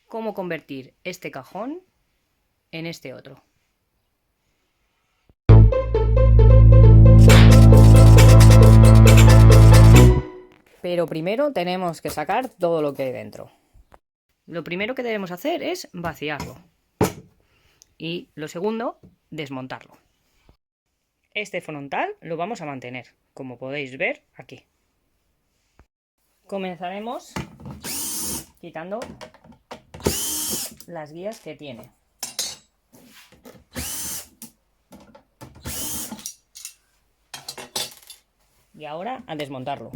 cómo convertir este cajón en este otro. Pero primero tenemos que sacar todo lo que hay dentro. Lo primero que debemos hacer es vaciarlo. Y lo segundo, desmontarlo. Este frontal lo vamos a mantener, como podéis ver aquí. Comenzaremos quitando las guías que tiene. Y ahora a desmontarlo.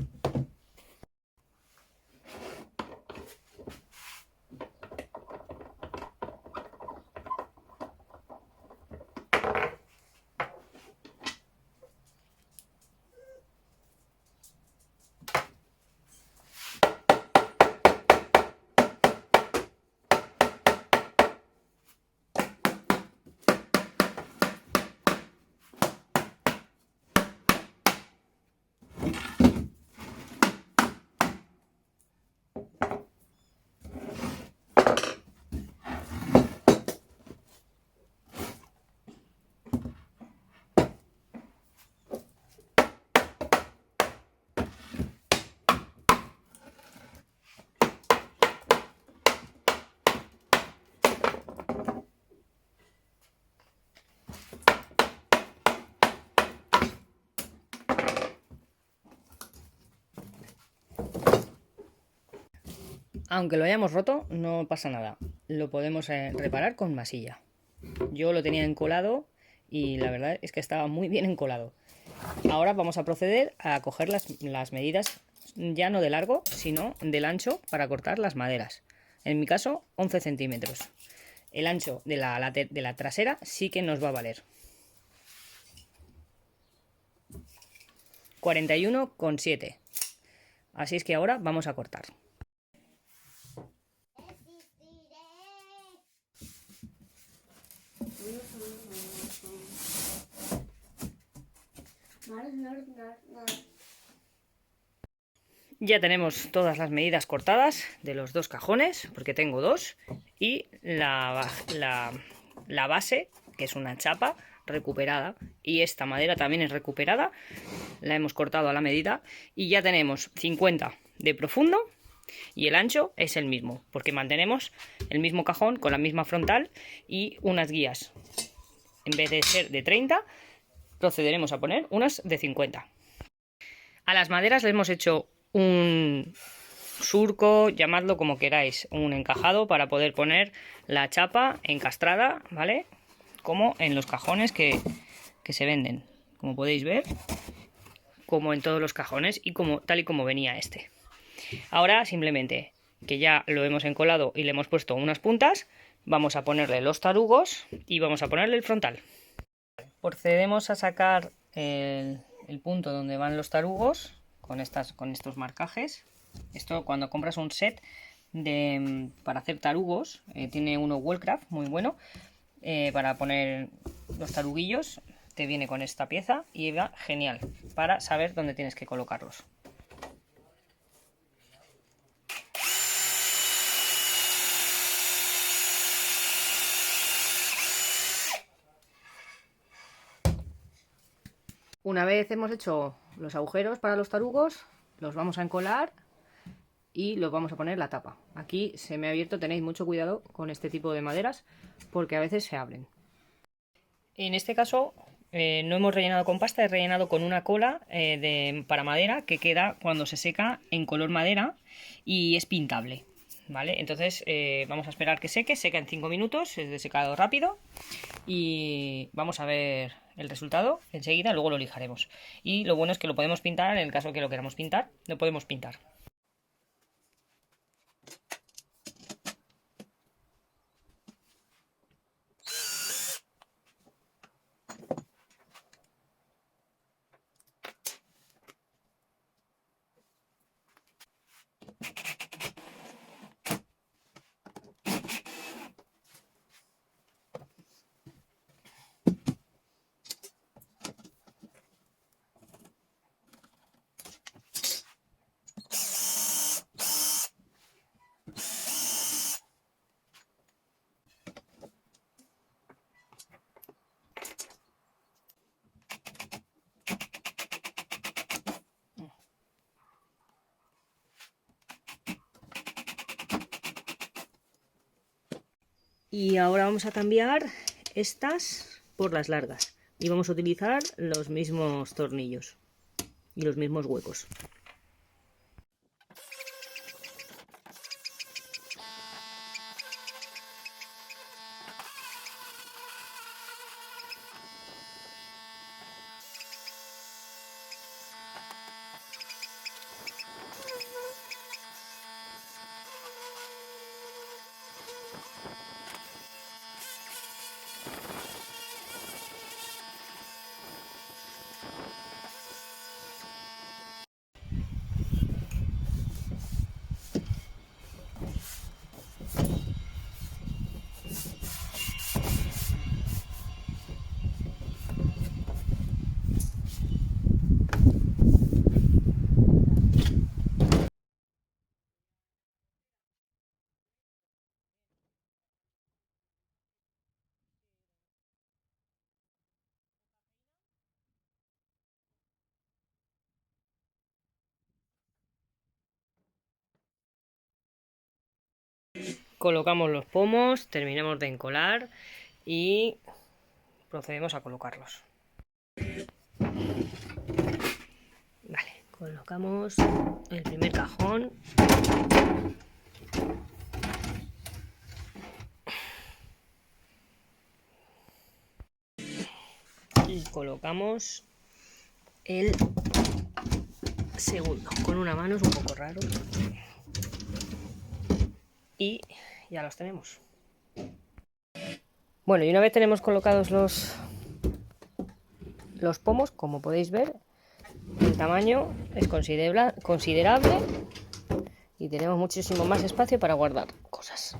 Aunque lo hayamos roto, no pasa nada. Lo podemos reparar con masilla. Yo lo tenía encolado y la verdad es que estaba muy bien encolado. Ahora vamos a proceder a coger las medidas, ya no de largo, sino del ancho para cortar las maderas. En mi caso, 11 centímetros. El ancho de la trasera sí que nos va a valer 41,7. Así es que ahora vamos a cortar. Ya tenemos todas las medidas cortadas de los dos cajones, porque tengo dos, y la base, que es una chapa recuperada, y esta madera también es recuperada, la hemos cortado a la medida, y ya tenemos 50 de profundo, y el ancho es el mismo, porque mantenemos el mismo cajón con la misma frontal y unas guías. En vez de ser de 30, procederemos a poner unas de 50. A las maderas le hemos hecho un surco, llamadlo como queráis, un encajado para poder poner la chapa encastrada, ¿vale? Como en los cajones que se venden, como podéis ver, como en todos los cajones y tal y como venía este. Ahora simplemente que ya lo hemos encolado y le hemos puesto unas puntas, vamos a ponerle los tarugos y vamos a ponerle el frontal. Procedemos a sacar el punto donde van los tarugos con estos marcajes. Esto cuando compras un set para hacer tarugos, tiene uno Wellcraft muy bueno, para poner los taruguillos, te viene con esta pieza y va genial para saber dónde tienes que colocarlos. Una vez hemos hecho los agujeros para los tarugos, los vamos a encolar y los vamos a poner la tapa. Aquí se me ha abierto, tenéis mucho cuidado con este tipo de maderas porque a veces se abren. En este caso no hemos rellenado con pasta, he rellenado con una cola para madera que queda cuando se seca en color madera y es pintable. ¿Vale? Entonces vamos a esperar que seca en 5 minutos, es de secado rápido y vamos a ver el resultado enseguida, luego lo lijaremos. Y lo bueno es que lo podemos pintar, en el caso que lo queramos pintar, lo podemos pintar. Y ahora vamos a cambiar estas por las largas. Y vamos a utilizar los mismos tornillos y los mismos huecos. Colocamos los pomos, terminamos de encolar y procedemos a colocarlos. Vale, colocamos el primer cajón. Y colocamos el segundo. Con una mano es un poco raro. Y ya los tenemos. Bueno, y una vez tenemos colocados los pomos, como podéis ver, el tamaño es considerable y tenemos muchísimo más espacio para guardar cosas.